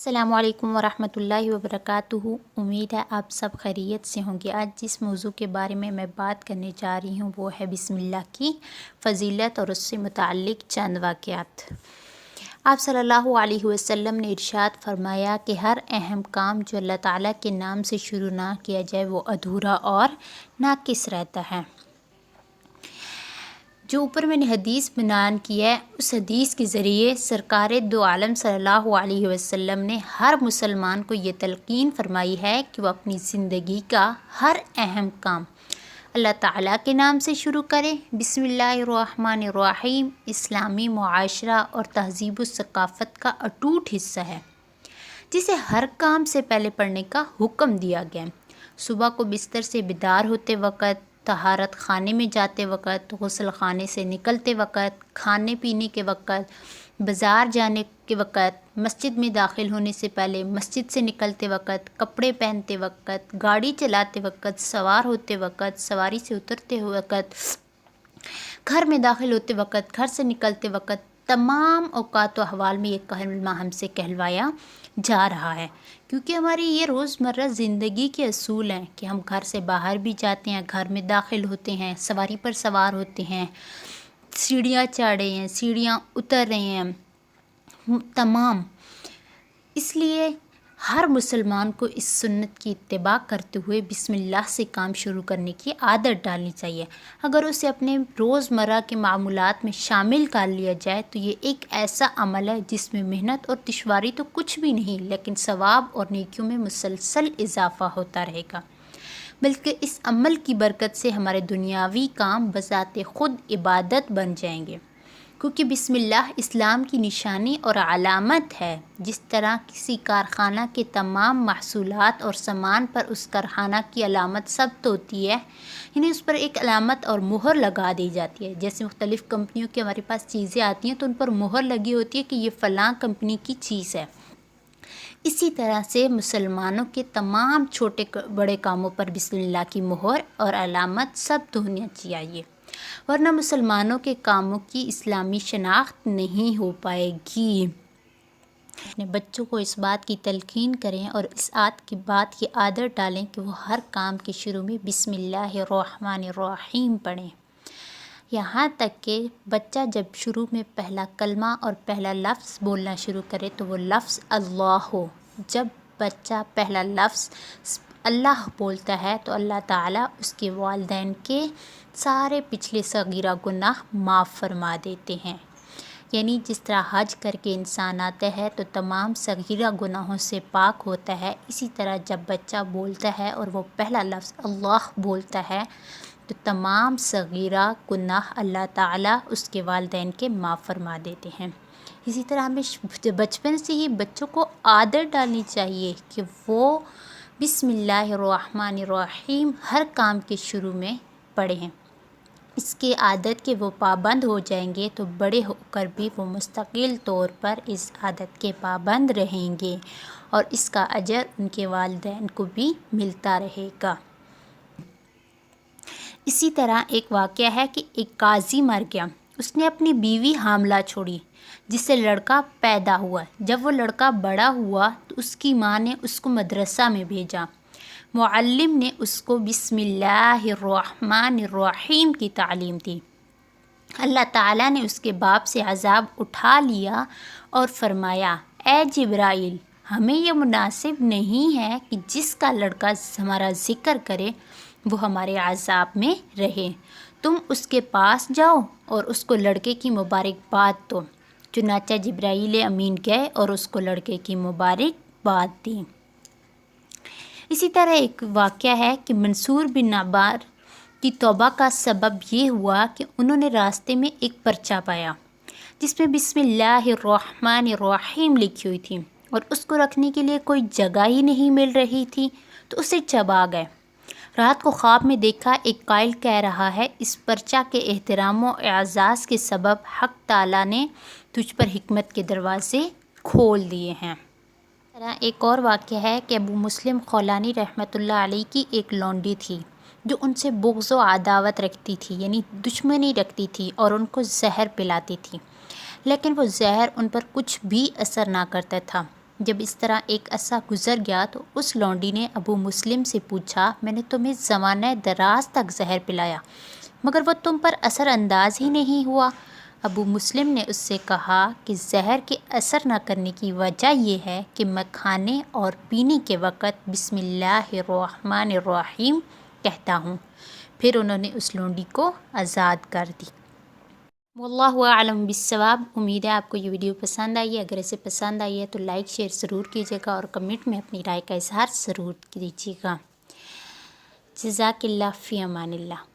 السلام علیکم ورحمۃ اللہ وبرکاتہ۔ امید ہے آپ سب خیریت سے ہوں گے۔ آج جس موضوع کے بارے میں بات کرنے جا رہی ہوں وہ ہے بسم اللہ کی فضیلت اور اس سے متعلق چند واقعات۔ آپ صلی اللہ علیہ وسلم نے ارشاد فرمایا کہ ہر اہم کام جو اللہ تعالیٰ کے نام سے شروع نہ کیا جائے وہ ادھورا اور ناقص رہتا ہے۔ جو اوپر میں نے حدیث بیان کی ہے، اس حدیث کے ذریعے سرکار دو عالم صلی اللہ علیہ وسلم نے ہر مسلمان کو یہ تلقین فرمائی ہے کہ وہ اپنی زندگی کا ہر اہم کام اللہ تعالیٰ کے نام سے شروع کرے۔ بسم اللہ الرحمن الرحیم اسلامی معاشرہ اور تہذیب و ثقافت کا اٹوٹ حصہ ہے، جسے ہر کام سے پہلے پڑھنے کا حکم دیا گیا۔ صبح کو بستر سے بیدار ہوتے وقت، طہارت خانے میں جاتے وقت، غسل خانے سے نکلتے وقت، کھانے پینے کے وقت، بازار جانے کے وقت، مسجد میں داخل ہونے سے پہلے، مسجد سے نکلتے وقت، کپڑے پہنتے وقت، گاڑی چلاتے وقت، سوار ہوتے وقت، سواری سے اترتے وقت، گھر میں داخل ہوتے وقت، گھر سے نکلتے وقت، تمام اوقات و احوال میں یہ کلمہ ہم سے کہلوایا جا رہا ہے، کیونکہ ہماری یہ روزمرہ زندگی کے اصول ہیں کہ ہم گھر سے باہر بھی جاتے ہیں، گھر میں داخل ہوتے ہیں، سواری پر سوار ہوتے ہیں، سیڑھیاں چڑھ رہے ہیں، سیڑھیاں اتر رہے ہیں، تمام۔ اس لیے ہر مسلمان کو اس سنت کی اتباع کرتے ہوئے بسم اللہ سے کام شروع کرنے کی عادت ڈالنی چاہیے۔ اگر اسے اپنے روزمرہ کے معمولات میں شامل کر لیا جائے تو یہ ایک ایسا عمل ہے جس میں محنت اور دشواری تو کچھ بھی نہیں، لیکن ثواب اور نیکیوں میں مسلسل اضافہ ہوتا رہے گا، بلکہ اس عمل کی برکت سے ہمارے دنیاوی کام بذات خود عبادت بن جائیں گے، کیونکہ بسم اللہ اسلام کی نشانی اور علامت ہے۔ جس طرح کسی کارخانہ کے تمام محصولات اور سامان پر اس کارخانہ کی علامت ثبت ہوتی ہے، یعنی اس پر ایک علامت اور مہر لگا دی جاتی ہے۔ جیسے مختلف کمپنیوں کی ہمارے پاس چیزیں آتی ہیں تو ان پر مہر لگی ہوتی ہے کہ یہ فلاں کمپنی کی چیز ہے۔ اسی طرح سے مسلمانوں کے تمام چھوٹے بڑے کاموں پر بسم اللہ کی مہر اور علامت ثبت ہونی چاہیے، ورنہ مسلمانوں کے کاموں کی اسلامی شناخت نہیں ہو پائے گی۔ اپنے بچوں کو اس بات کی تلقین کریں اور اس بات کی عادت ڈالیں کہ وہ ہر کام کے شروع میں بسم اللہ الرحمن الرحیم پڑھیں، یہاں تک کہ بچہ جب شروع میں پہلا کلمہ اور پہلا لفظ بولنا شروع کرے تو وہ لفظ اللہ ہو۔ جب بچہ پہلا لفظ اللہ بولتا ہے تو اللہ تعالیٰ اس کے والدین کے سارے پچھلے صغیرہ گناہ معاف فرما دیتے ہیں، یعنی جس طرح حج کر کے انسان آتا ہے تو تمام صغیرہ گناہوں سے پاک ہوتا ہے، اسی طرح جب بچہ بولتا ہے اور وہ پہلا لفظ اللہ بولتا ہے تو تمام صغیرہ گناہ اللہ تعالیٰ اس کے والدین کے معاف فرما دیتے ہیں۔ اسی طرح ہمیں بچپن سے ہی بچوں کو عادت ڈالنی چاہیے کہ وہ بسم اللہ الرحمن الرحیم ہر کام کے شروع میں پڑھیں۔ اس کی عادت کے وہ پابند ہو جائیں گے تو بڑے ہو کر بھی وہ مستقل طور پر اس عادت کے پابند رہیں گے اور اس کا اجر ان کے والدین کو بھی ملتا رہے گا۔ اسی طرح ایک واقعہ ہے کہ ایک قاضی مر گیا، اس نے اپنی بیوی حاملہ چھوڑی جس سے لڑکا پیدا ہوا۔ جب وہ لڑکا بڑا ہوا تو اس کی ماں نے اس کو مدرسہ میں بھیجا، معلم نے اس کو بسم اللہ الرحمن الرحیم کی تعلیم دی۔ اللہ تعالیٰ نے اس کے باپ سے عذاب اٹھا لیا اور فرمایا، اے جبرائیل، ہمیں یہ مناسب نہیں ہے کہ جس کا لڑکا ہمارا ذکر کرے وہ ہمارے عذاب میں رہے، تم اس کے پاس جاؤ اور اس کو لڑکے کی مبارکباد دو۔ چنانچہ جبرائیل امین گئے اور اس کو لڑکے کی مبارکباد دی۔ اسی طرح ایک واقعہ ہے کہ منصور بن نبار کی توبہ کا سبب یہ ہوا کہ انہوں نے راستے میں ایک پرچہ پایا جس میں بسم اللہ الرحمن الرحیم لکھی ہوئی تھی اور اس کو رکھنے کے لیے کوئی جگہ ہی نہیں مل رہی تھی تو اسے چبا گئے۔ رات کو خواب میں دیکھا ایک قائل کہہ رہا ہے، اس پرچہ کے احترام و اعزاز کے سبب حق تعالیٰ نے تجھ پر حکمت کے دروازے کھول دیے ہیں۔ ایک اور واقعہ ہے کہ ابو مسلم خولانی رحمۃ اللہ علیہ کی ایک لونڈی تھی جو ان سے بغض و عداوت رکھتی تھی، یعنی دشمنی رکھتی تھی اور ان کو زہر پلاتی تھی، لیکن وہ زہر ان پر کچھ بھی اثر نہ کرتا تھا۔ جب اس طرح ایک عرصہ گزر گیا تو اس لونڈی نے ابو مسلم سے پوچھا، میں نے تمہیں زمانہ دراز تک زہر پلایا مگر وہ تم پر اثر انداز ہی نہیں ہوا۔ ابو مسلم نے اس سے کہا کہ زہر کے اثر نہ کرنے کی وجہ یہ ہے کہ میں کھانے اور پینے کے وقت بسم اللہ الرحمن الرحیم کہتا ہوں۔ پھر انہوں نے اس لونڈی کو آزاد کر دی۔ واللہ اعلم بالصواب۔ امید ہے آپ کو یہ ویڈیو پسند آئی ہے۔ اگر اسے پسند آئی ہے تو لائک شیئر ضرور کیجیے گا اور کمنٹ میں اپنی رائے کا اظہار ضرور کیجیے گا۔ جزاک اللہ، فی امان اللہ۔